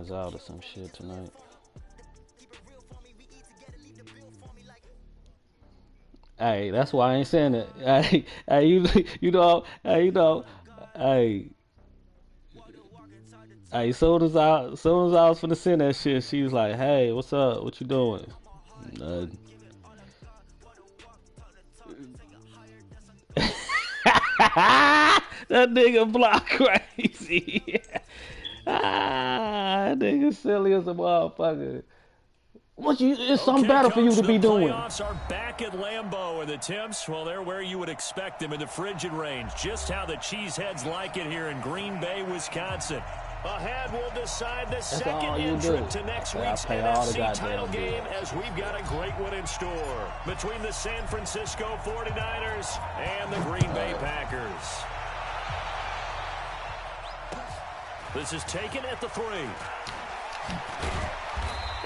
eyes out or some shit tonight. Hey, that's why I ain't saying it. Hey, you know, hey, hey. Soon as I was finna send that shit, she was like, "Hey, what's up? What you doing?" Nothing. That nigga block crazy. That nigga silly as a motherfucker. What you? It's something better for you to be doing. Playoffs are back at Lambeau, and the temps, well, they're where you would expect them in the frigid range. Just how the Cheeseheads like it here in Green Bay, Wisconsin. Ahead will decide the second entrant to next week's NFC title game as we've got a great one in store between the San Francisco 49ers and the Green Bay Packers. This is taken at the 3.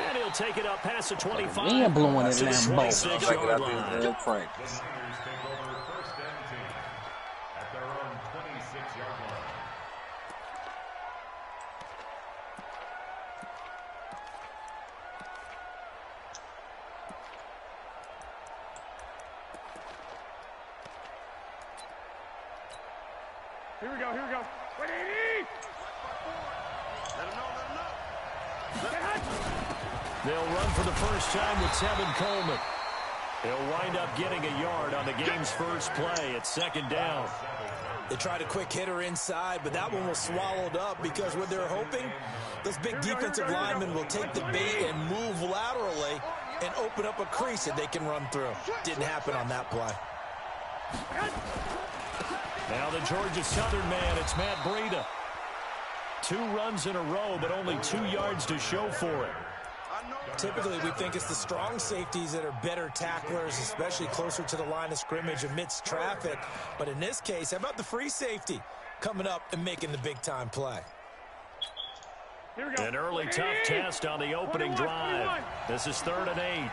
And he'll take it up past the 25. Man blowing it to the 26-yard line. Here we go. Wait, They'll run for the first time with Tevin Coleman. He'll wind up getting a yard on the game's first play at second down. They tried a quick hitter inside, but that one was swallowed up because what they're hoping, those big defensive linemen will take the bait and move laterally and open up a crease that they can run through. Didn't happen on that play. Now the Georgia Southern man, it's Matt Breida. 2 runs in a row, but only 2 yards to show for it. Typically, we think it's the strong safeties that are better tacklers, especially closer to the line of scrimmage amidst traffic. But in this case, how about the free safety coming up and making the big-time play? An early tough test on the opening drive. This is 3rd and 8.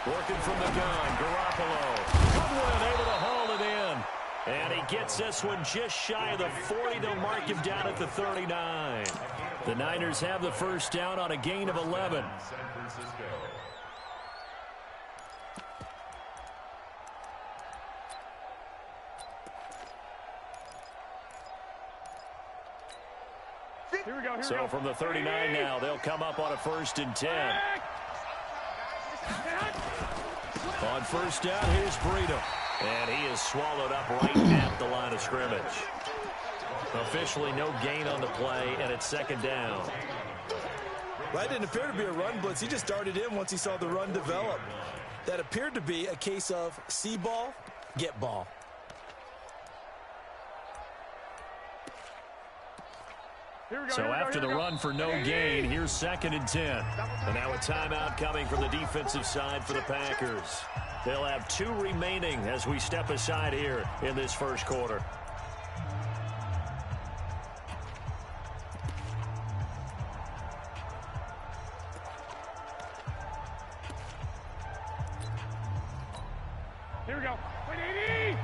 Working from the gun, Garoppolo. Goodwin able to haul it in. And he gets this one just shy of the 40. They'll mark him down at the 39. The Niners have the first down on a gain of 11. So from the 39 now, they'll come up on a 1st and 10. On first down, here's Breida. And he is swallowed up right at the line of scrimmage. Officially no gain on the play, and it's 2nd down. That didn't appear to be a run blitz. He just darted in once he saw the run develop. That appeared to be a case of see ball, get ball. So after the run for no gain, here's 2nd and 10. And now a timeout coming from the defensive side for the Packers. They'll have 2 remaining as we step aside here in this first quarter. Here we go. 180.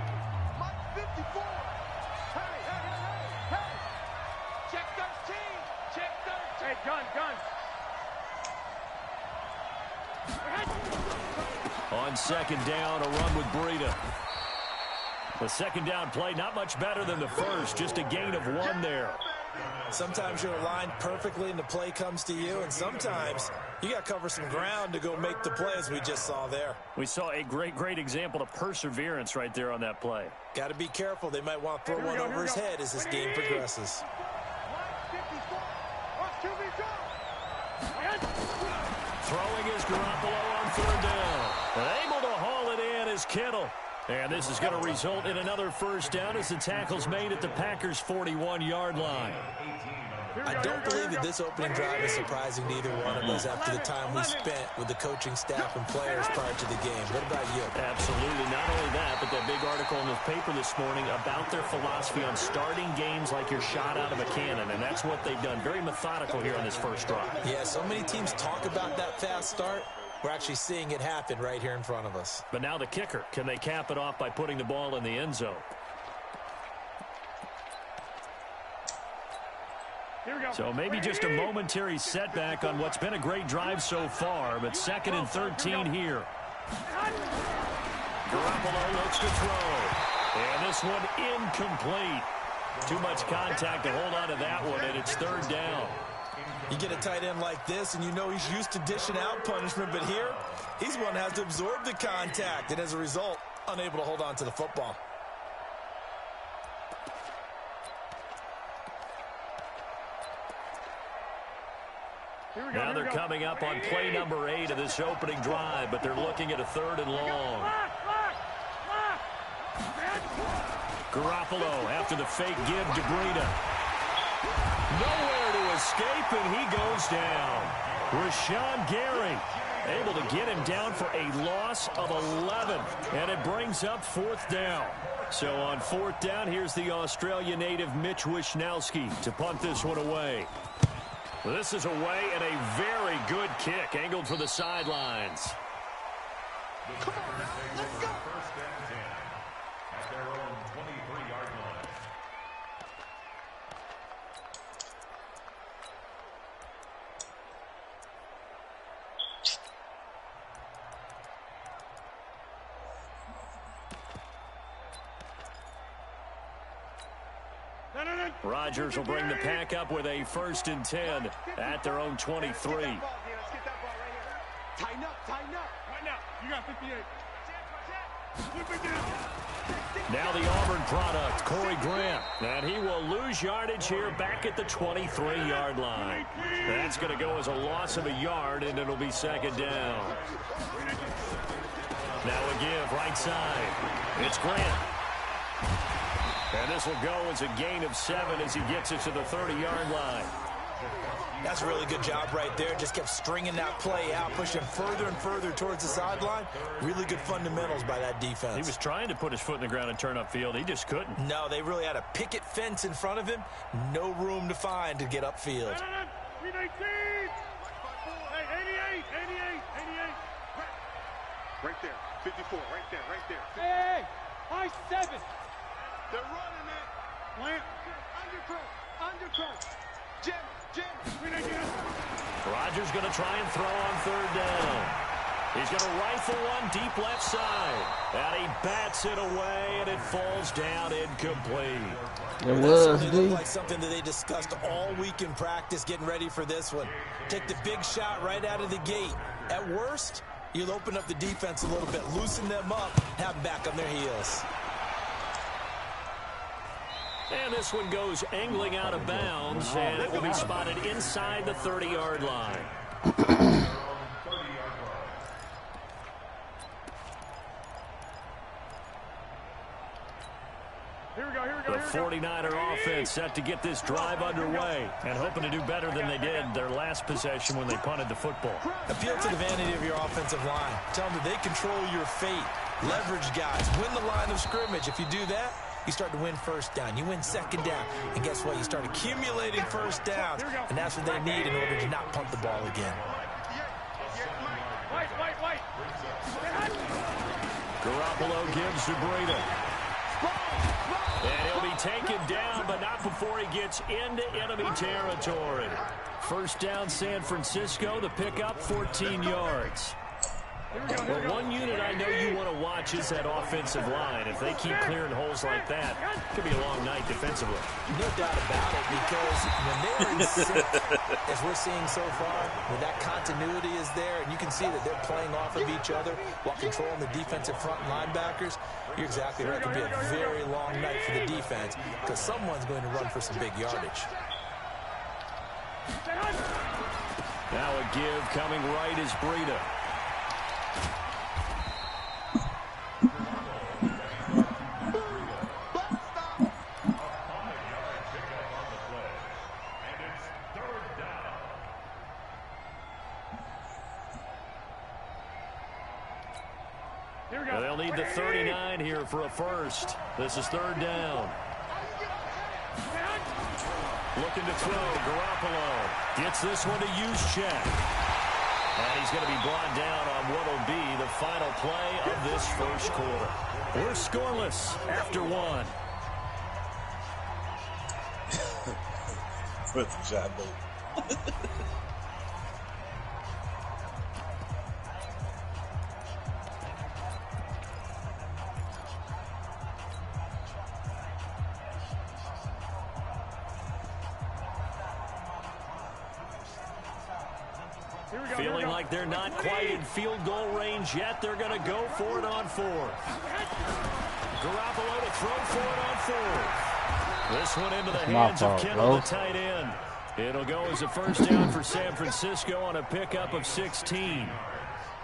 Mike 54. Hey. Check 13. Check 13. Hey, gun. On 2nd down, a run with Breida. The 2nd down play, not much better than the first, just a gain of 1 there. Sometimes you're aligned perfectly and the play comes to you, and sometimes you got to cover some ground to go make the play, as we just saw there. We saw a great example of perseverance right there on that play. Got to be careful. They might want to throw one over his head as this game progresses. Throwing is Garoppolo on 3rd down. And able to haul it in is Kittle. And this is going to result in another first down as the tackle's made at the Packers' 41-yard line. I don't believe that this opening drive is surprising to either one of us after the time we spent with the coaching staff and players prior to the game. What about you? Absolutely. Not only that, but that big article in the paper this morning about their philosophy on starting games like you're shot out of a cannon, and that's what they've done. Very methodical here on this first drive. Yeah, so many teams talk about that fast start. We're actually seeing it happen right here in front of us. But now the kicker. Can they cap it off by putting the ball in the end zone? So maybe just a momentary setback on what's been a great drive so far, but 2nd and 13 here. Garoppolo looks to throw. And this one incomplete. Too much contact to hold on to that one, and it's 3rd down. You get a tight end like this, and you know he's used to dishing out punishment, but here, he's one that has to absorb the contact, and as a result, unable to hold on to the football. Now they're coming up on play number 8 of this opening drive, but they're looking at a 3rd and long. Garoppolo after the fake give to Breida. Nowhere to escape, and he goes down. Rashawn Gary able to get him down for a loss of 11, and it brings up 4th down. So on 4th down, here's the Australia native Mitch Wishnowsky to punt this one away. Well, this is away and a very good kick angled for the sidelines. Come on, let's go. At their own 23-yard line. Rodgers will bring the pack up with a 1st and 10 at their own 23. Let's get that ball right here. Tighten up, tighten up. Right now, you got 58. Now the Auburn product, Corey Grant. And he will lose yardage here back at the 23-yard line. That's going to go as a loss of a yard, and it'll be 2nd down. Now a give right side. It's Grant. And this will go as a gain of 7 as he gets it to the 30-yard line. That's a really good job right there. Just kept stringing that play out, pushing further and further towards the sideline. Really good fundamentals by that defense. He was trying to put his foot in the ground and turn upfield. He just couldn't. No, they really had a picket fence in front of him. No room to find to get upfield. Hey, 88. Right there, 54, right there. Hey, high 7. They're running it. Plant. Undercross. Jim. Rodgers going to try and throw on 3rd down. He's going to rifle one deep left side. And he bats it away, and it falls down incomplete. It looked like something that they discussed all week in practice getting ready for this one. Take the big shot right out of the gate. At worst, you'll open up the defense a little bit, loosen them up, have them back on their heels. And this one goes angling out of bounds, and it will be spotted inside the 30-yard line. The 49er offense set to get this drive underway and hoping to do better than they did their last possession when they punted the football. Appeal to the vanity of your offensive line. Tell them that they control your fate. Leverage guys. Win the line of scrimmage. If you do that, you start to win 1st down. You win 2nd down. And guess what? You start accumulating 1st downs. And that's what they need in order to not punt the ball again. Garoppolo gives to Breida. And he'll be taken down, but not before he gets into enemy territory. 1st down, San Francisco. The pickup, 14 yards. Well, one unit I know you want to watch is that offensive line. If they keep clearing holes like that, it could be a long night defensively. No doubt about it, because when they're in sync, as we're seeing so far, when that continuity is there, and you can see that they're playing off of each other while controlling the defensive front linebackers, you're exactly right. It could be a very long night for the defense, because someone's going to run for some big yardage. Now a give coming right is Breida. They'll need the 39 here for a 1st. This is 3rd down. Looking to throw. Garoppolo gets this one to Juszczyk. And he's going to be brought down on what will be the final play of this 1st quarter. We're scoreless after 1. With the shot boat. Feeling like they're not quite in field goal range yet. They're going to go for it on fourth. Garoppolo to throw for it on fourth. This one into the hands of Kittle, the tight end. It'll go as a first down for San Francisco on a pickup of 16.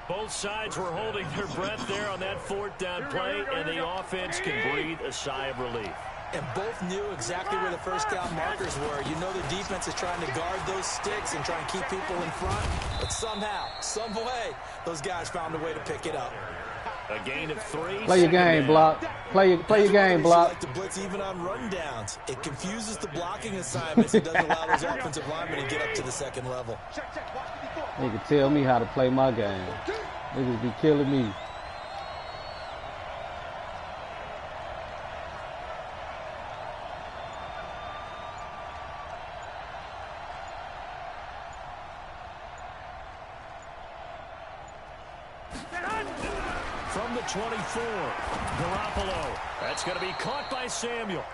Both sides were holding their breath there on that fourth down play, and the offense can breathe a sigh of relief. And both knew exactly where the first down markers were. You know the defense is trying to guard those sticks and try and keep people in front. But somehow, some way, those guys found a way to pick it up. A gain of 3. Play your game, block. Play your game, block. Like to blitz even on rundowns. It confuses the blocking assignments. It doesn't allow those offensive linemen to get up to the second level. Nigga tell me how to play my game. Niggas be killing me. From the 24, Garoppolo. That's going to be caught by Samuel.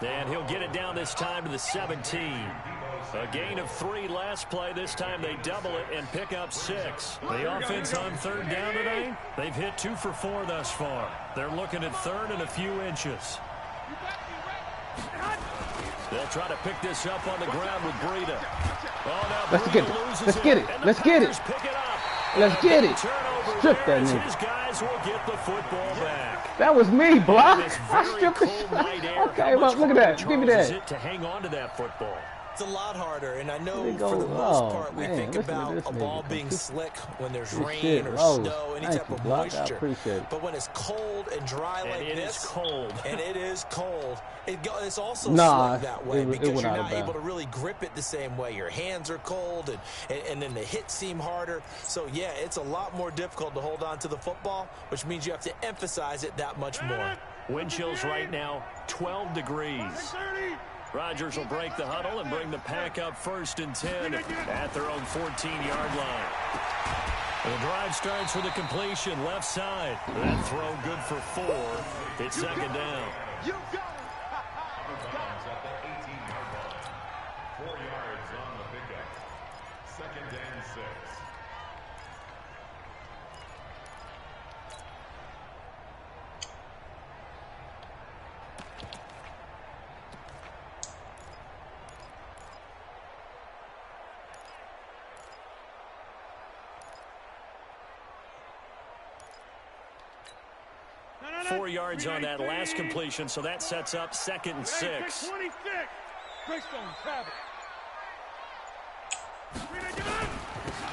And he'll get it down this time to the 17. A gain of 3 last play. This time they double it and pick up 6. The offense on third down today, they've hit 2 for 4 thus far. They're looking at third and a few inches. They'll try to pick this up on the ground with Breida. Oh, now Let's get it. Let's get it. Let's get it. Pick it up. Let's get it. Strip that nigga. His guys will get the football back. That was me, block. I stripped the shot. Okay, well, look at that. Give me that. To hang on to that football. It's a lot harder, and I know for the most part we think about a ball being slick when there's rain or snow, any type of moisture. But when it's cold and dry like this, and it is cold, it's also slick that way because you're not able to really grip it the same way. Your hands are cold, and then the hits seem harder. So, yeah, it's a lot more difficult to hold on to the football, which means you have to emphasize it that much more. Wind chills right now, 12 degrees. Rodgers will break the huddle and bring the pack up 1st and 10 at their own 14-yard line. The drive starts with a completion left side. That throw good for 4. It's 2nd down. You got it. At the 18-yard line. 4 yards on the pickup. 2nd and 6. No. 4 yards on that last completion, so that sets up 2nd and 6. 26.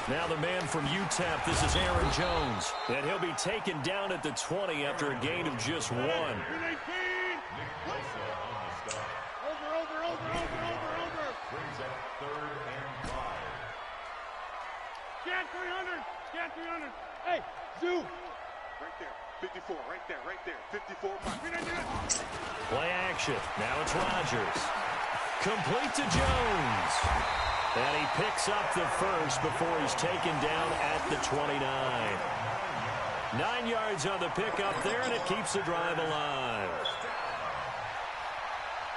Now the man from UTEP, this is Aaron Jones. And he'll be taken down at the 20 after a gain of just 1. Over. Brings up 3rd and 5. Scan 300. Scan 300. Hey, Zoo. Right there. 54. Right there. 54. Play action. Now it's Rodgers. Complete to Jones. And he picks up the first before he's taken down at the 29. 9 yards on the pickup there, and it keeps the drive alive.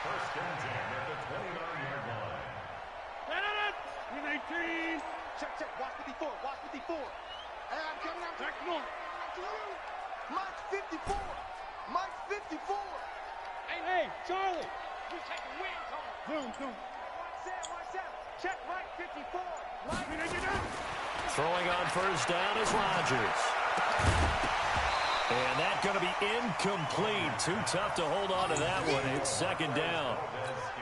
1st and 10 at the 29-yard line. 18. Check. Watch 54. Hey, I'm coming out. Check more. Mike 54. Hey, Charlie. We taking wings on. Zoom. Watch out. Check Mike 54. Throwing on 1st down is Rodgers. And that's going to be incomplete. Too tough to hold on to that one. It's 2nd down.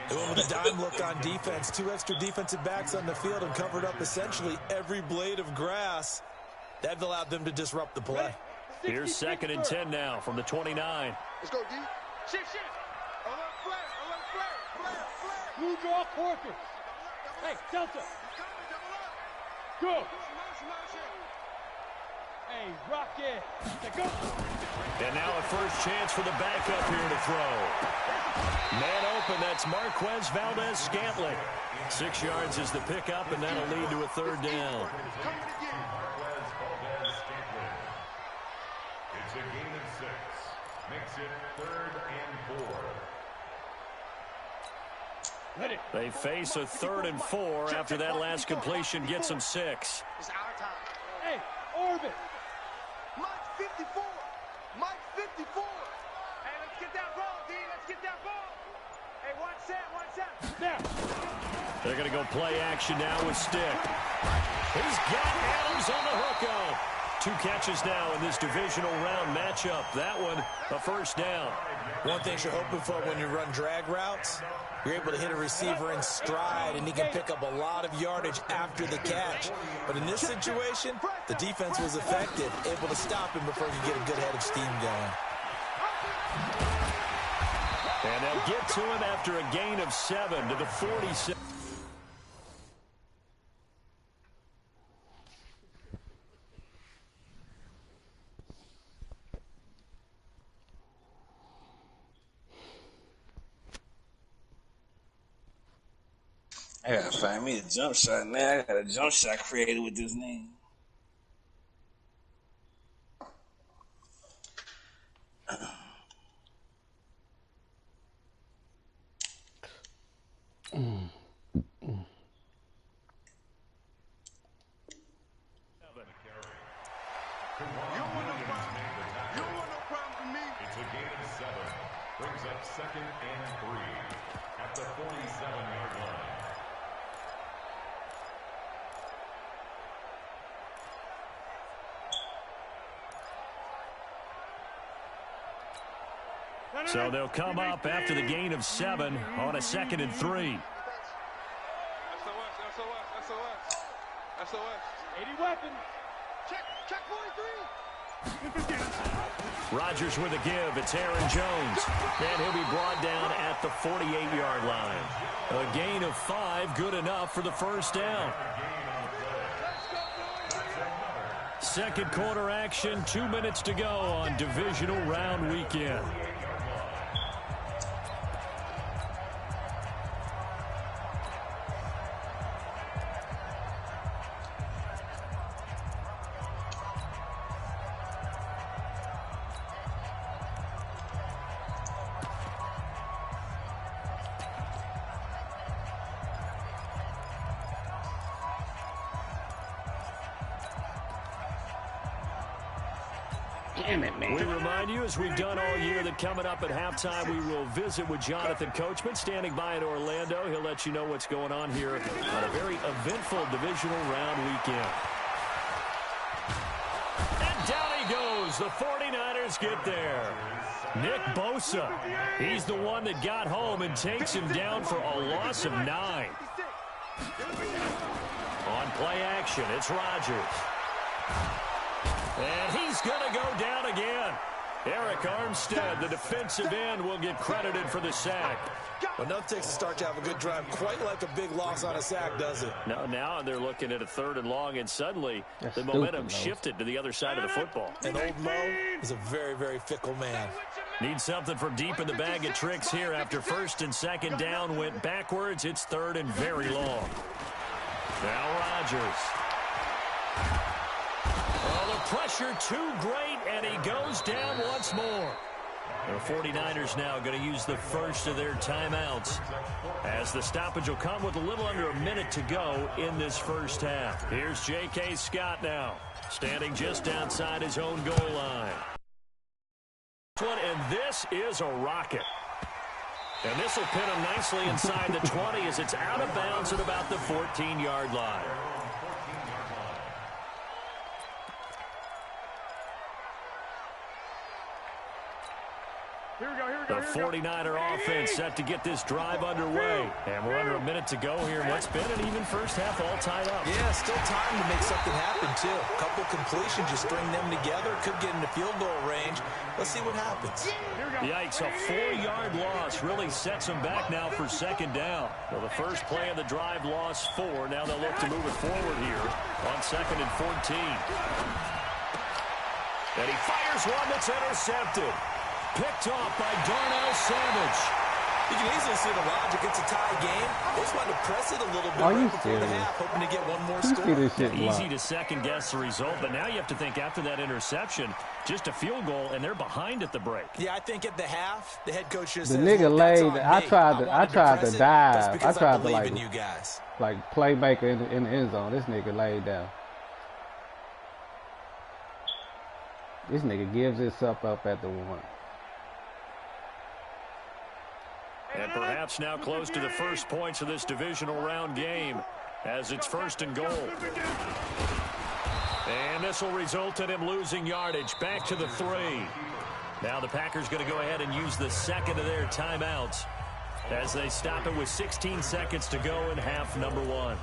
With a dime look on defense, 2 extra defensive backs on the field and covered up essentially every blade of grass. That allowed them to disrupt the play. Here's 2nd and 10 now from the 29. Let's go, D. Shift. Alert flare. Blue draw quarter. Hey, Delta. Go. Hey, Rocket. Go. And now a first chance for the backup here to throw. Man open, that's Marquez Valdez-Scantling. 6 yards is the pickup, and that'll lead to a third down. It's a gain of 6. Makes it 3rd and 4. They face a 3rd and 4 after that last completion gets them 6. It's our time. Hey, Orbit. Mike 54. Mike 54. Hey, let's get that ball, D. Let's get that ball. Hey, watch that. Watch that. Now. They're going to go play action now with Stick. He's got Adams on the hookup. 2 catches now in this divisional round matchup. That one, a first down. One thing you're hoping for when you run drag routes, you're able to hit a receiver in stride, and he can pick up a lot of yardage after the catch. But in this situation, the defense was effective, able to stop him before he could get a good head of steam going. And they'll get to him after a gain of 7 to the 46. I gotta find me a jump shot, man. I got a jump shot created with this name. It's a gain of 7. Brings up 2nd and 3 at the 47-yard line. So they'll come up after the gain of 7 on a 2nd and 3. SOS. 80 weapon. Check 43. Rodgers with a give. It's Aaron Jones. And he'll be brought down at the 48-yard line. A gain of 5, good enough for the first down. Second quarter action, 2 minutes to go on divisional round weekend. Damn it, man. We remind you, as we've done all year, that coming up at halftime, we will visit with Jonathan Coachman, standing by in Orlando. He'll let you know what's going on here on a very eventful divisional round weekend. And down he goes. The 49ers get there. Nick Bosa, he's the one that got home and takes him down for a loss of 9. On play action, it's Rodgers. And he's going to go down again. Eric Armstead, the defensive end, will get credited for the sack. Enough takes to start to have a good drive, quite like a big loss on a sack, does it? Now they're looking at a 3rd and long, and suddenly the momentum shifted to the other side of the football. And old Mo is a very, very fickle man. Need something from deep in the bag of tricks here after 1st and 2nd down went backwards. It's 3rd and very long. Now Rodgers. Pressure too great, and he goes down once more. The 49ers now going to use the first of their timeouts, as the stoppage will come with a little under a minute to go in this first half. Here's J.K. Scott now, standing just outside his own goal line. And this is a rocket. And this will pin him nicely inside the 20 as it's out of bounds at about the 14-yard line. The 49er offense set to get this drive underway. And we're under a minute to go here. What's been an even first half all tied up. Yeah, still time to make something happen, too. A couple completions, just string them together. Could get into field goal range. Let's see what happens. Yikes, a 4-yard loss really sets them back now for 2nd down. Well, the first play of the drive lost 4. Now they'll look to move it forward here on 2nd and 14. And he fires one that's intercepted. Picked off by Darnell Savage. You can easily see the logic. It's a tie game. They just wanted to press it a little bit Are you before the serious? half, hoping to get one more You score. see this shit Easy blocked. to second-guess the result, but now you have to think after that interception, just a field goal, and they're behind at the break. Yeah, I think at the half, the head coach just The says, nigga "Look, that's laid. on I me. tried to wanted dive. press it. That's I because tried to believe like in you guys." playmaker in the end zone. This nigga laid down. This nigga gives himself up at the one. And perhaps now close to the first points of this divisional round game as it's 1st and goal. And this will result in him losing yardage back to the 3. Now the Packers going to go ahead and use the second of their timeouts as they stop it with 16 seconds to go in half number 1.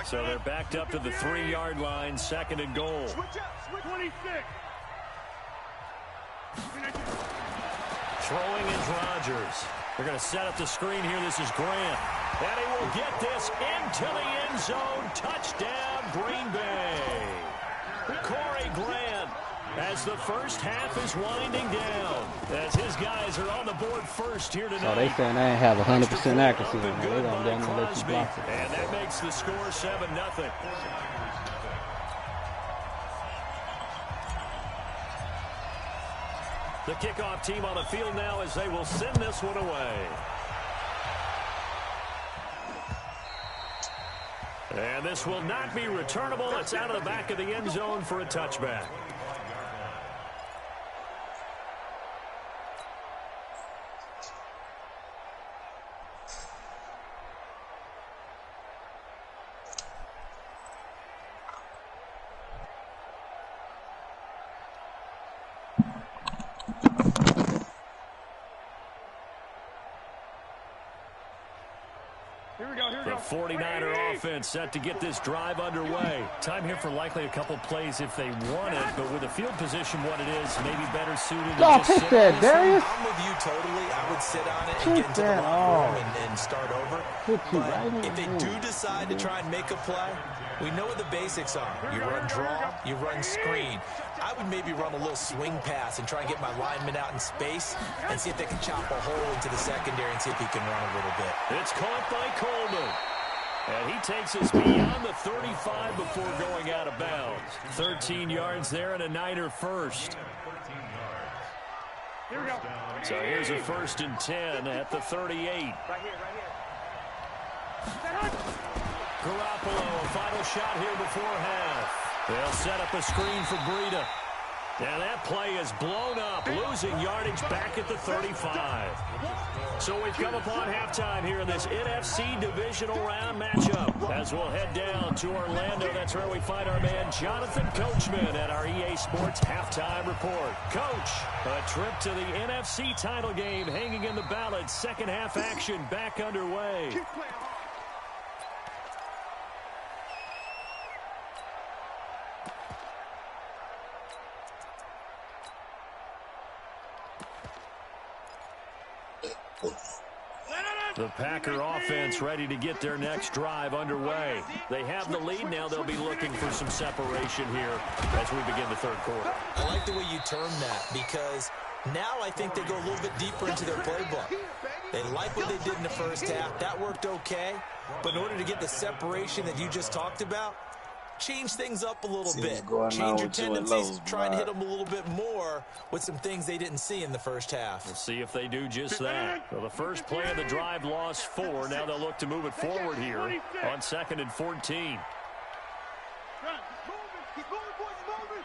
So they're backed up to the 3-yard line, 2nd and goal. Switch up, switch 26. Throwing is Rodgers. They're going to set up the screen here. This is Grant. And he will get this into the end zone. Touchdown, Green Bay. Corey Grant, as the first half is winding down, as his guys are on the board first here tonight. So they saying they ain't have 100% accuracy on that. They don't let you block it. And that makes the score 7-0. The kickoff team on the field now as they will send this one away. And this will not be returnable. It's out of the back of the end zone for a touchback. The 49er offense set to get this drive underway. Time here for likely a couple plays if they want it, but with the field position what it is, maybe better suited to Oh, just pick sit that, on this Darius. one. I'm with you totally. I would sit on it and Pick get into the that locker room off. and start over. Hit you But right in if they the do head. decide to try and make a play, we know what the basics are. You run draw, you run screen. I would maybe run a little swing pass and try and get my lineman out in space and see if they can chop a hole into the secondary and see if he can run a little bit. It's caught by Coleman. And he takes us beyond the 35 before going out of bounds. 13 yards there and a Niner first. Here we go. So here's a 1st and 10 at the 38. Right here, right here. Garoppolo, a final shot here before half. They'll set up a screen for Breida. And that play is blown up, losing yardage back at the 35. So we've come upon halftime here in this NFC divisional round matchup. As we'll head down to Orlando, that's where we find our man Jonathan Coachman at our EA Sports Halftime Report. Coach, a trip to the NFC title game hanging in the balance. Second half action back underway. Keep playing hard. The Packer offense ready to get their next drive underway. They have the lead. Now they'll be looking for some separation here as we begin the third quarter. I like the way you term that because now I think they go a little bit deeper into their playbook. They like what they did in the first half. That worked okay. But in order to get the separation that you just talked about, change things up a little See bit. what's going Change on your with you and tendencies. Lowe's, Try and hit man. them a little bit more with some things they didn't see in the first half. We'll see if they do just that. Well, the first play of the drive lost 4. Now they'll look to move it forward here on 2nd and 14. Run. Keep moving, boys, moving.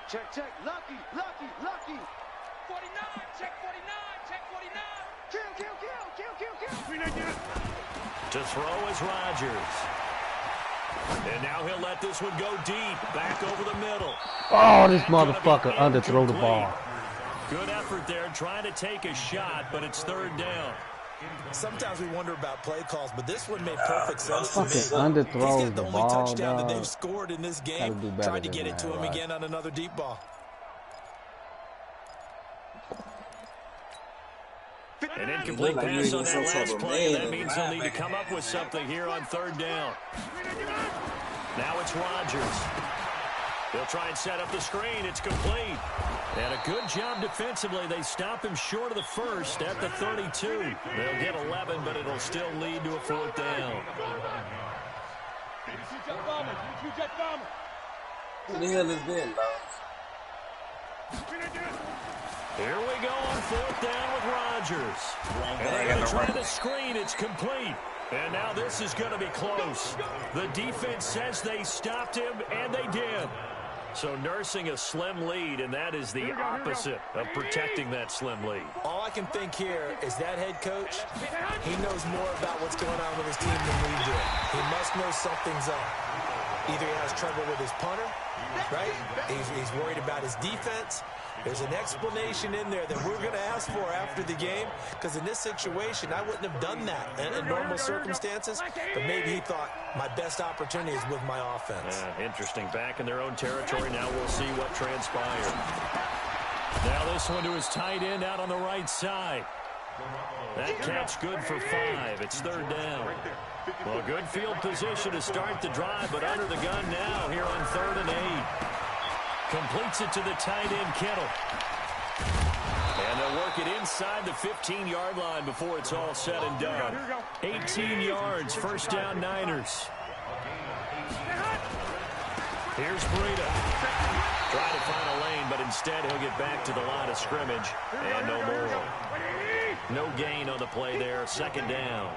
Check, check. Lucky, lucky, lucky. 49, check 49, check 49. Kill, kill, kill, kill, kill, kill. To throw is Rodgers. And now he'll let this one go deep, back over the middle. Oh, this motherfucker underthrow the ball. Good effort there, trying to take a shot, but it's 3rd down. Sometimes we wonder about play calls, but this one made perfect sense to me. Fucking He's underthrows got the the only ball, touchdown that dog. they've scored in this Gotta game. do better Tried to than get it to that, him right. again on another deep ball. An incomplete Look like pass you on need that some last sort of play, and man that in means the they'll need to linebacker. come up with something here on 3rd down. Now it's Rodgers. They'll try and set up the screen. It's complete. And a good job defensively. They stop him short of the first at the 32. They'll get 11, but it'll still lead to a 4th down. Who the hell is that, dog? Here we go on 4th down with Rodgers. And they're going to try the screen. It's complete. And now this is going to be close. The defense says they stopped him, and they did. So nursing a slim lead, and that is the opposite of protecting that slim lead. All I can think here is that head coach, he knows more about what's going on with his team than we do. He must know something's up. Either he has trouble with his punter, right? He's worried about his defense. There's an explanation in there that we're going to ask for after the game, because in this situation, I wouldn't have done that in normal circumstances, but maybe he thought my best opportunity is with my offense. Interesting. Back in their own territory. Now we'll see what transpired. Now this one to his tight end out on the right side. That catch good for 5. It's 3rd down. Well, good field position to start the drive, but under the gun now here on 3rd and 8. Completes it to the tight end, Kittle. And they'll work it inside the 15-yard line before it's all said and done. 18 yards, 1st down Niners. Here's Breida. Trying to find a lane, but instead he'll get back to the line of scrimmage. And no more. No gain on the play there. 2nd down.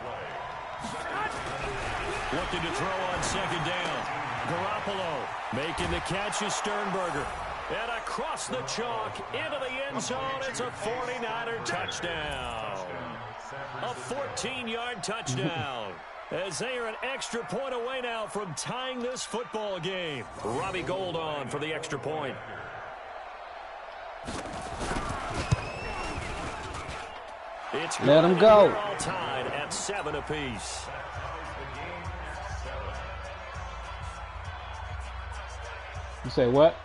Looking to throw on 2nd down. Garoppolo making the catch is Sternberger. And across the chalk into the end zone. It's a 49er touchdown. A 14-yard touchdown. As they are an extra point away now from tying this football game. Robbie Gould on for the extra point. It's let him go. All tied at 7 apiece. You say what?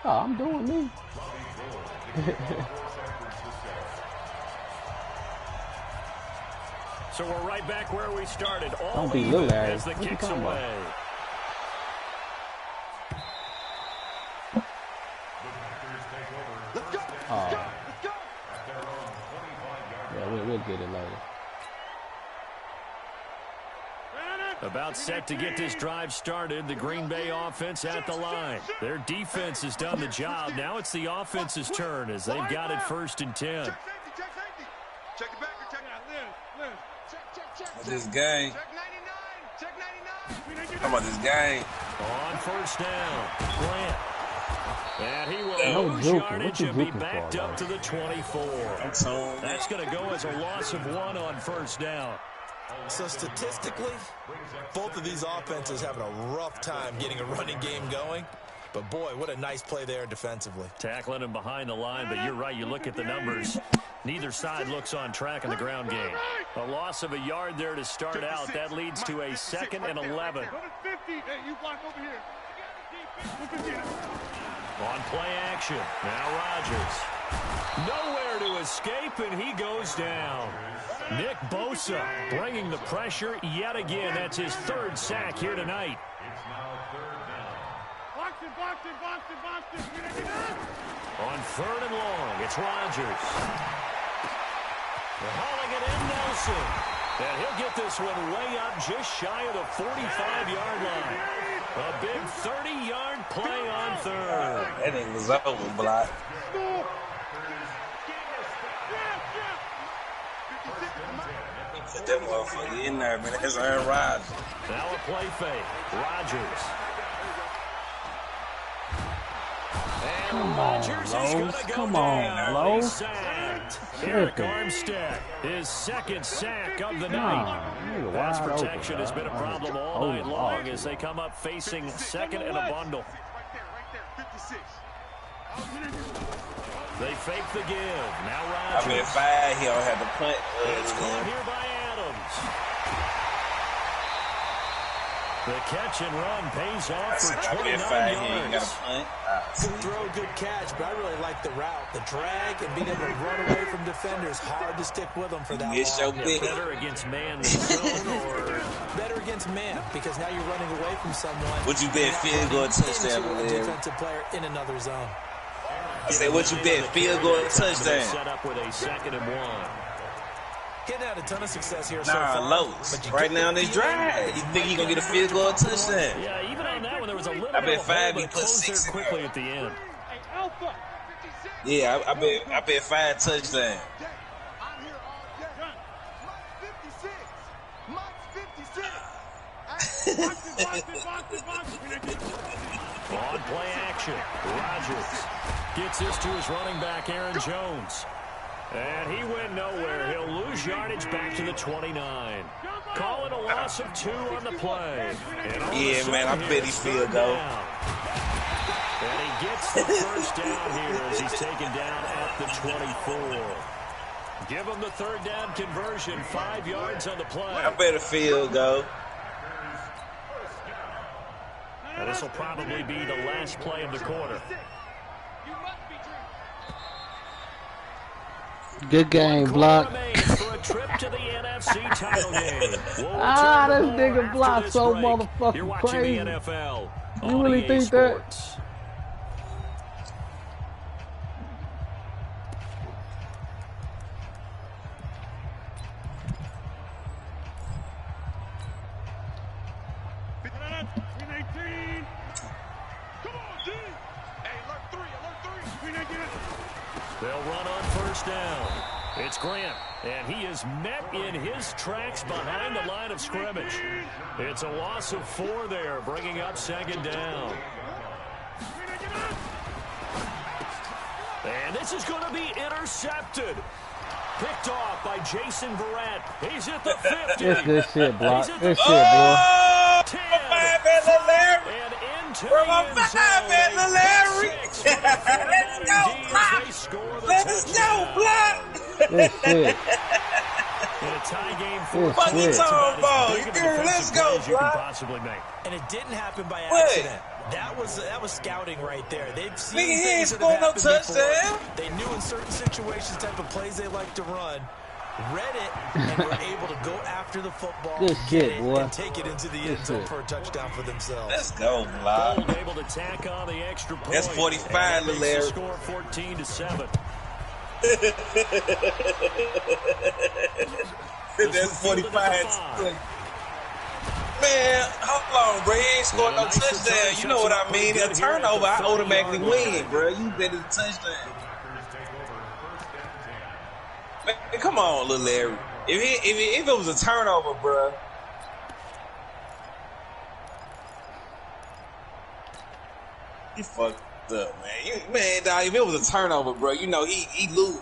Oh, I'm doing me. So we're right back where we started. All Don't be little, Larry. as the kicks away. Let's go. Oh. Let's go. Yeah, we'll get it later. About set to get this drive started. The Green Bay offense at the line. Their defense has done the job. Now it's the offense's turn as they've got it 1st and 10. Check safety. Check it back. Check it out. Check. This game. Check 99. Check 99. How about this game? On 1st down, Grant. And he will No lose joking. yardage and be backed up to the 24. So, That's going to go as a loss of 1 on 1st down. So statistically, both of these offenses having a rough time getting a running game going. But boy, what a nice play there defensively. Tackling him behind the line, but you're right, you look at the numbers. Neither side looks on track in the ground game. A loss of a yard there to start out. That leads to a 2nd and 11. On play action, now Rodgers. Nowhere to escape, and he goes down. Nick Bosa bringing the pressure yet again. That's his 3rd sack here tonight. On 3rd and long, it's Rodgers. They're hauling it in, Nelson. And he'll get this one way up just shy of the 45-yard line. A big 30-yard play on 3rd. that thing was over, block. Put that motherfucker in there, man. That's Aaron Rodgers. Now a play fake. Rodgers. And Rodgers is going to go Come down. on, Lowe's. He's sacked. Eric Armstead, his 2nd sack of the night. Pass protection has been a problem all night long as they come up facing 2nd and a bundle. They fake the give. Now Rodgers. I mean, 5, he don't have to punt. It's caught here by Adams. The catch and run pays off for I 29 yards. Good throw, good catch, but I really like the route. The drag and being able to run away from defenders, hard to stick with them for that long. Better against man than zone, or better against man, because now you're running away from someone. Would you bet field goal touchdown, a defensive player in another zone? I say, what you bet field goal touchdown? Set up with a 2nd and 1. Getting out a ton of success here so nah, far. Lowe's. Right now in this drive, you think you're going to get a field goal touchdown? Yeah, even on that one, there was a little I bit bet of five, a he hole, put but 6 quickly at the end. Yeah, I bet 5 touchdowns. I'm here all day. Mike's 56. On play action, Rodgers gets this to his running back, Aaron Jones. And he went nowhere. He'll lose yardage back to the 29. Calling a loss of 2 on the play. Yeah, man, I bet he field goal. And he gets the first down here as he's taken down at the 24. Give him the 3rd down conversion, 5 yards on the play. I bet a field goal. And this will probably be the last play of the quarter. Good game, Block. For a trip to the NFC title game. Ah, this nigga Block so motherfucking crazy. NFL You really think that? They'll run on 1st down. It's Grant, and he is met in his tracks behind the line of scrimmage. It's a loss of 4 there, bringing up 2nd down. And this is going to be intercepted. Picked off by Jason Verrett. He's at the 50. It's good shit, Block. Good shit, boy. Oh, 10, Larry. and into Where the my end 5 zone. at, Larry? 6. Let's go, Block. Let's go, Block. Good shit. In a tie game Good for shit. Let's go, you can Block. possibly make. And it didn't happen by What? accident. That was scouting right there. They've seen Nigga, he ain't things that scored have no happened before. touchdown. They knew in certain situations type of plays they like to run. Read it and were able to go after the football, Good get shit, it, boy. and take it into the end zone shit. for a touchdown for themselves. Let's go, Block. Gold able to tack on the extra point. That's 45, And makes Larry. the score 14-7. That's 45. Man, hold on, bro. He ain't scored no touchdown. You know what I mean? A turnover, I automatically win, bro. You bet it's a touchdown. Man, come on, little Larry. If it was a turnover, bro. You fucked up, man. Dog, if it was a turnover, bro, you know he lose.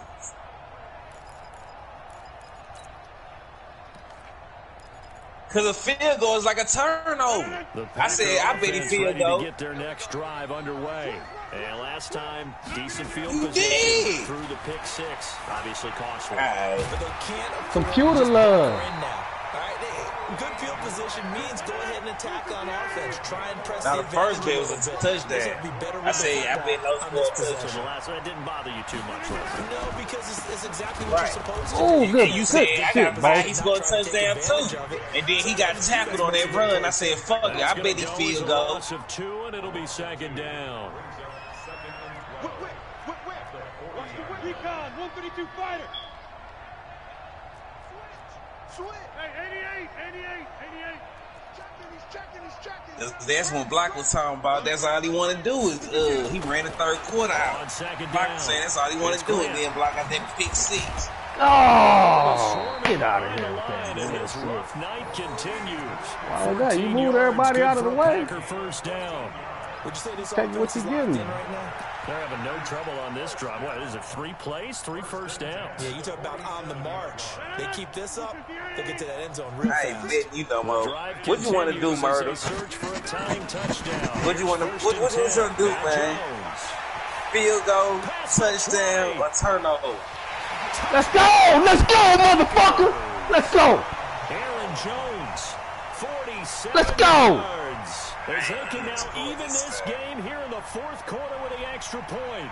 Cause a field goal is like a turnover. I said I bet he field goal. To get their next drive underway. And last time, decent field You position did. through the pick 6. Obviously costly. Alright. But they can't afford Computer just love. they're in now. All right, good field position means go ahead and attack on offense. Try and press Now the the first bet advantage was a little bit. touchdown. This will be better I with say the I bet no football on this score So possession. the last one, it didn't bother you too much, right? No, because it's exactly what Right. you're supposed to. Oh, good. You Good said I shit, got boy. he scored a touchdown too, and then he got tackled on that run. I said, "Fuck it, I bet he field goal." Loss of 2, and it'll be 2nd down. Whip. Watch the whip. Recon, 132 fighter. Switch. Hey, 88. He's checking. That's when Block was talking about. That's all he want to do is he ran the 3rd quarter On out. 2nd Block down. saying that's all he want to do, and then Block got that pick 6. Oh, get out of here with And that his bullshit. rough night continues. Why was that? You 14 moved yards, everybody good out of the for a way. Packer first down. Would you say this Take what offense you is give locked me. in right now? They're having no trouble on this drive. What is it, 3 plays, 3 first downs? Yeah, you talk about on the march. They keep this up, they'll get to that end zone real I ain't fast. betting you no more. Drive What you want to do, continues as Murder? they search for a tying touchdown. What you want to? First What and you 10, want to do, Matt man? Jones. Field goal, touchdown, or turnover? Let's go! Let's go, motherfucker! Let's go! Aaron Jones, 47 Let's go! yards. As they can now even this game here in the fourth quarter with the extra point.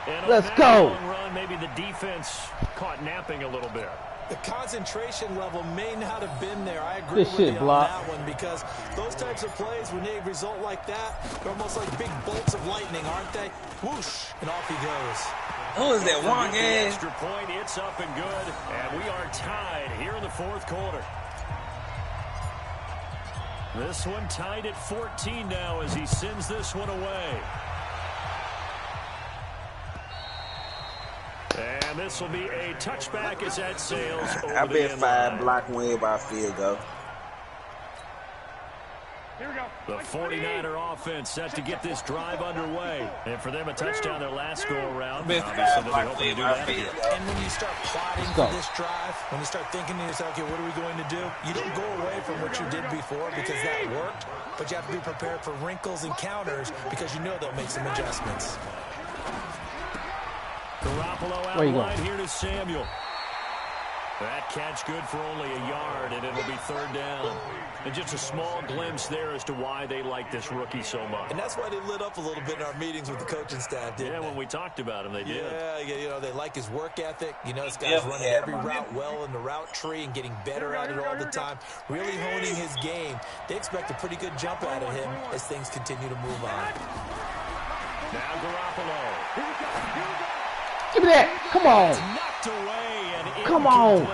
And let's go. Long run, maybe the defense caught napping a little bit. The concentration level may not have been there. I agree with you on that one, because those types of plays, when they result like that, they're almost like big bolts of lightning, aren't they? Whoosh, and off he goes. Who is that one game? Extra point, it's up and good, and we are tied here in the fourth quarter. This one tied at 14 now as he sends this one away. And this will be a touchback as that sails over I bet 5 line. block win by field goal. Here we go. The 49er offense set to get this drive underway. And for them, a touchdown their last go-around. Obviously, they'll be hoping to do that again. And when you start plotting for this drive, when you start thinking to yourself, okay, what are we going to do? You don't go away from what you did before because that worked, but you have to be prepared for wrinkles and counters because you know they'll make some adjustments. Garoppolo out wide here to Samuel. That catch good for only a yard, and it'll be third down. And just a small glimpse there as to why they like this rookie so much. And that's why they lit up a little bit in our meetings with the coaching staff, didn't they? When we talked about him, they did. Yeah, you know, they like his work ethic. You know, this guy's running every route well in the route tree and getting better at it all the time, really honing his game. They expect a pretty good jump out of him as things continue to move on. Now Garoppolo. Give me that. Come on. Knocked away and come on.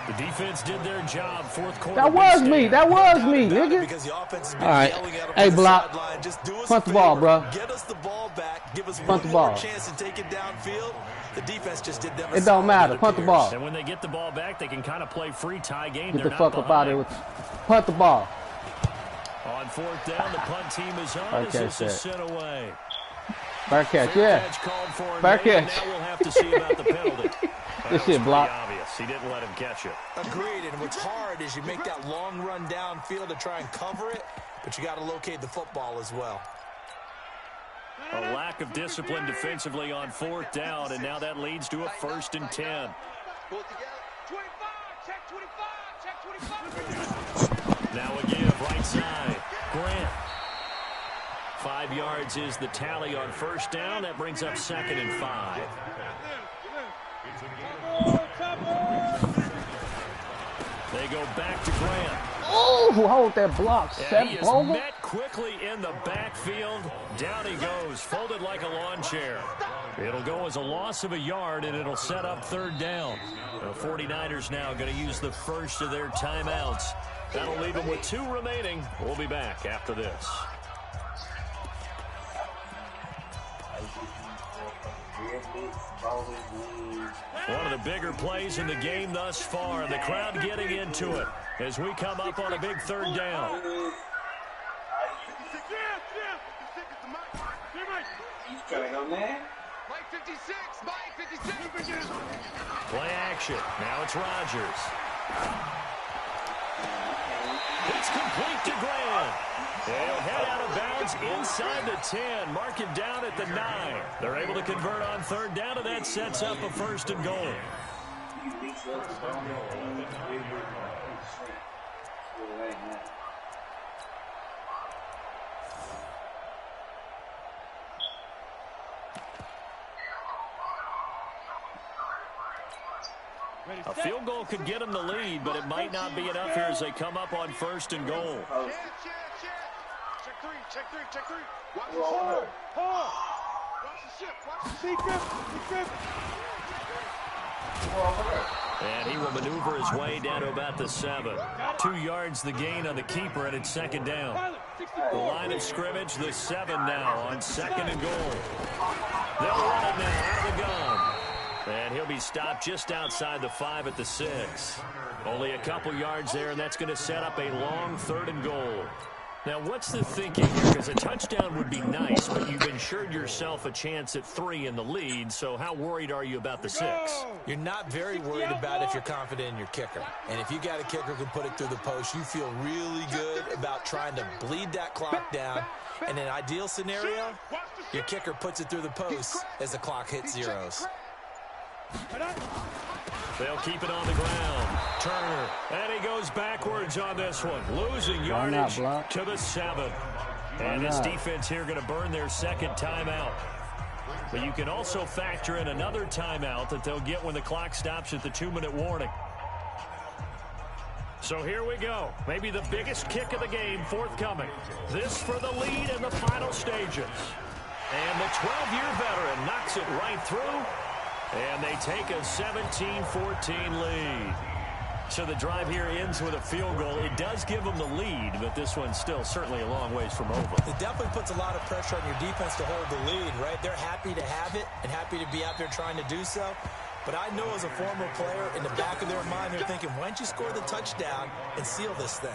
The defense did their job. Fourth quarter. That was me. That was me, nigga. Because the offense has been all right. yelling at him Hey, from the block. sideline. Just do us punt the ball, bro. Get us the ball back. Give us punt one more chance to take it downfield. The defense just did them. It don't matter. Punt the ball. And when they get the ball back, they can kind of play free tie game. Get the fuck up out of here. Punt the ball. On fourth down, the punt team is on. This is sent away. Fair catch, yeah. Fair catch. Now we'll have to see about the penalty. This shit blocked. Obvious. He didn't let him catch it. Agreed. And what's hard is you make that long run downfield to try and cover it, but you got to locate the football as well. A lack of discipline defensively on fourth down, and now that leads to a 1st and 10. Pull it together. 25. Check 25. Check 25. Now a give right side. Grant. 5 yards is the tally on first down. That brings up 2nd and 5. They go back to Grant. Oh, hold that block. Yeah, he is met quickly in the backfield. Down he goes, folded like a lawn chair. It'll go as a loss of a yard, and it'll set up third down. The 49ers now going to use the first of their timeouts. That'll leave them with 2 remaining. We'll be back after this. One of the bigger plays in the game thus far, and the crowd getting into it as we come up on a big third down. Play action. Now it's Rodgers. It's complete to Grant. They'll head out of bounds inside the 10. Mark it down at the 9. They're able to convert on third down, and that sets up a 1st and goal. A field goal could get them the lead, but it might not be enough here as they come up on 1st and goal. Check 3. Check 3. Check 3. Watch the ship. Watch the ship. Watch the secret. And he will maneuver his way down to about the 7. 2 yards the gain on the keeper, and it's 2nd down. The line of scrimmage, the 7 now on 2nd and goal. They'll run it now out of the gun. And he'll be stopped just outside the 5 at the 6. Only a couple yards there, and that's going to set up a long 3rd and goal. Now, what's the thinking here? Because a touchdown would be nice, but you've ensured yourself a chance at 3 in the lead, so how worried are you about the 6? You're not very worried about if you're confident in your kicker. And if you got a kicker who can put it through the post, you feel really good about trying to bleed that clock down. In an ideal scenario, your kicker puts it through the post as the clock hits zeros. They'll keep it on the ground. Turner, and he goes backwards on this one, losing yardage to the 7. And this defense here going to burn their second timeout. But you can also factor in another timeout that they'll get when the clock stops at the 2-minute warning. So here we go. Maybe the biggest kick of the game forthcoming. This for the lead in the final stages. And the 12-year veteran knocks it right through. And they take a 17-14 lead. So the drive here ends with a field goal. It does give them the lead, but this one's still certainly a long ways from over. It definitely puts a lot of pressure on your defense to hold the lead, right? They're happy to have it and happy to be out there trying to do so. But I know as a former player, in the back of their mind, they're thinking, why don't you score the touchdown and seal this thing?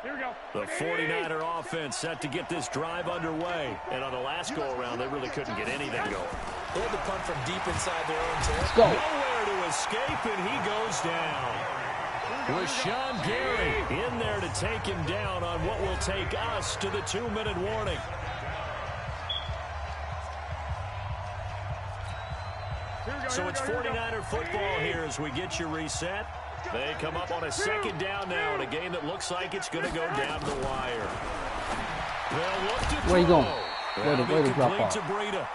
Here we go. The 49er offense set to get this drive underway. And on the last go-around, they really couldn't get anything going. They had to punt from deep inside their own territory. Go. Nowhere to escape, and he goes down. Rashawn Gary in there to take him down on what will take us to the 2-minute warning. So it's 49er football here as we get you reset. They come up on a second down now in a game that looks like it's going to go down the wire. They'll look to Where you going? Way to drop off? To Breida.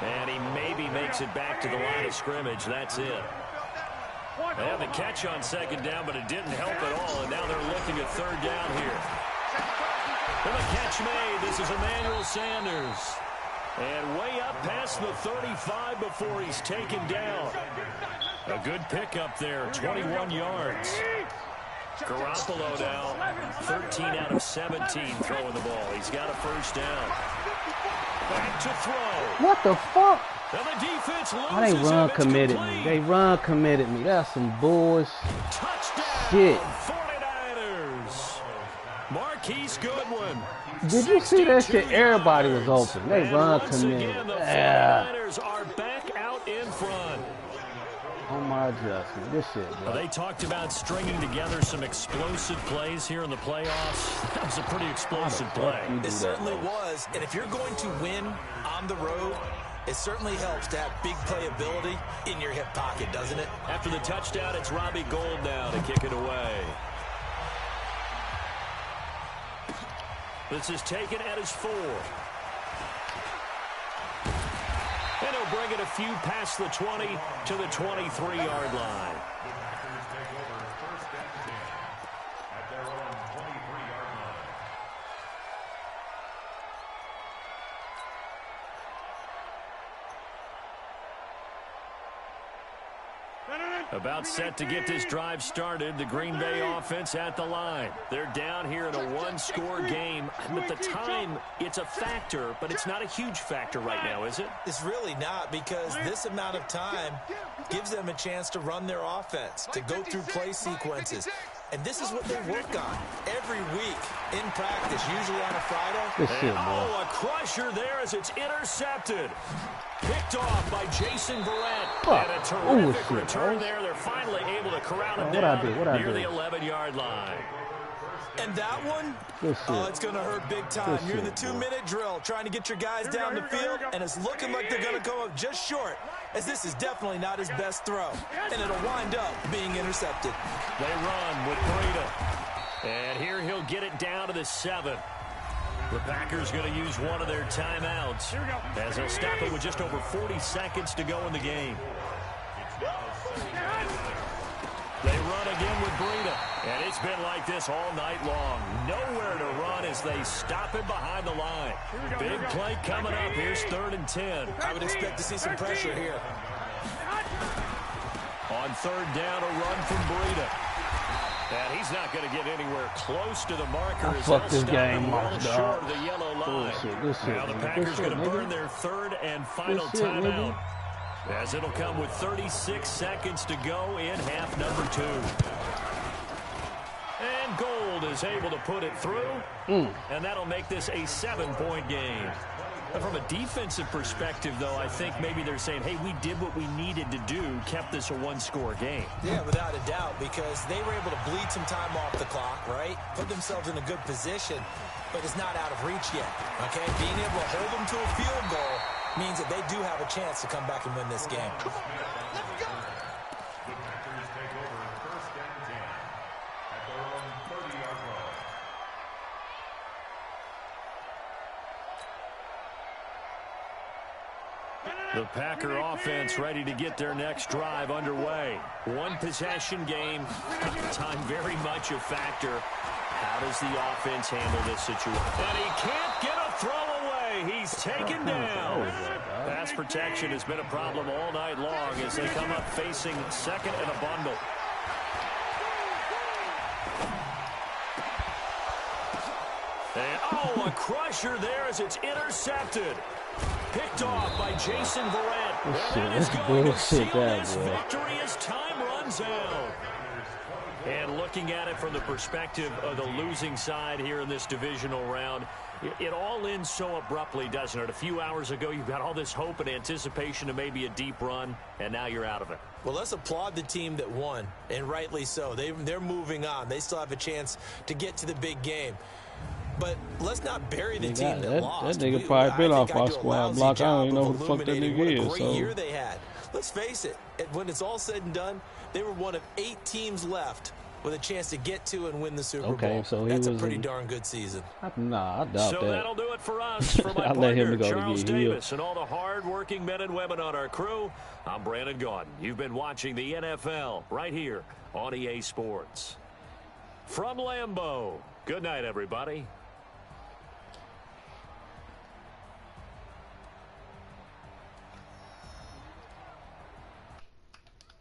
And he maybe makes it back to the line of scrimmage. That's it. They had the catch on second down, but it didn't help at all. And now they're looking at third down here. And the catch made. This is Emmanuel Sanders. And way up past the 35 before he's taken down. A good pickup there, 21 yards. Garoppolo now, 13 out of 17 throwing the ball. He's got a first down. Back to throw. What the fuck? And the defense loses. Oh, they run committed me. They run committed me. That's some bullshit. Touchdown, 49ers. Marquise Goodwin. Did you see that shit? Everybody was open. They run committed. Again, the Yeah. 49ers are back out in front. Oh my adjustment. This shit, bro. They talked about stringing together some explosive plays here in the playoffs. That was a pretty explosive play. It certainly was. And if you're going to win on the road, it certainly helps to have big playability in your hip pocket, doesn't it? After the touchdown, it's Robbie Gould now to kick it away. This is taken at his 4. And he'll bring it a few past the 20 to the 23-yard line. About set to get this drive started. The Green Bay offense at the line. They're down here in a one-score game. At the time, it's a factor, but it's not a huge factor right now, is it? It's really not, because this amount of time gives them a chance to run their offense, to go through play sequences. And this is what they work on every week in practice, usually on a Friday. Good shit, bro. Oh, a crusher there as it's intercepted. Picked off by Jason Verrett. And a terrific return there. They're finally able to corral him down near the 11-yard line. And that one, it's going to hurt big time. You're in the 2-minute drill trying to get your guys down the field, and it's looking like they're going to come up just short, as this is definitely not his best throw. And it'll wind up being intercepted. They run with Breida. And here he'll get it down to the 7. The Packers going to use one of their timeouts as they'll stop it with just over 40 seconds to go in the game. They run again with Breida. And it's been like this all night long. Nowhere to run as they stop him behind the line. Big play coming up. Here's 3rd and 10. I would expect to see some pressure here. On 3rd down, a run from Breida. And he's not going to get anywhere close to the marker. Fuck this game, well dog. short of the yellow line. Now the Packers going to burn their 3rd and final timeout, as it'll come with 36 seconds to go in half number 2. And Gould is able to put it through, and that'll make this a 7-point game. And from a defensive perspective, though, I think maybe they're saying, hey, we did what we needed to do, kept this a one-score game. Yeah, without a doubt, because they were able to bleed some time off the clock, right? Put themselves in a good position, but it's not out of reach yet, okay? Being able to hold them to a field goal means that they do have a chance to come back and win this game. Come on, let's go. The Packers take over first and 10 at their own 30-yard line. The Packer offense ready to get their next drive underway. One possession game, time very much a factor. How does the offense handle this situation? And he can't get a throw away. He's taken down. Pass protection has been a problem all night long as they come up facing second and a bundle. And, oh, a crusher there as it's intercepted. Picked off by Jason Verrett. That is going to seal this victory as time runs out. And looking at it from the perspective of the losing side here in this divisional round, it all ends so abruptly, doesn't it? A few hours ago, you've got all this hope and anticipation of maybe a deep run, and now you're out of it. Well, let's applaud the team that won, and rightly so. They're moving on. They still have a chance to get to the big game. But let's not bury the team that lost. That nigga probably been off our squad block. I don't even know who the fuck that nigga is. What a great year they had. Let's face it, when it's all said and done, they were one of 8 teams left with a chance to get to and win the Super Bowl. So that's a pretty darn good season. Nah, I doubt that. So that'll do it for us. For my partner, Charles Davis, and all the hard-working men and women on our crew, I'm Brandon Gaudin. You've been watching the NFL right here on EA Sports. From Lambeau, good night, everybody.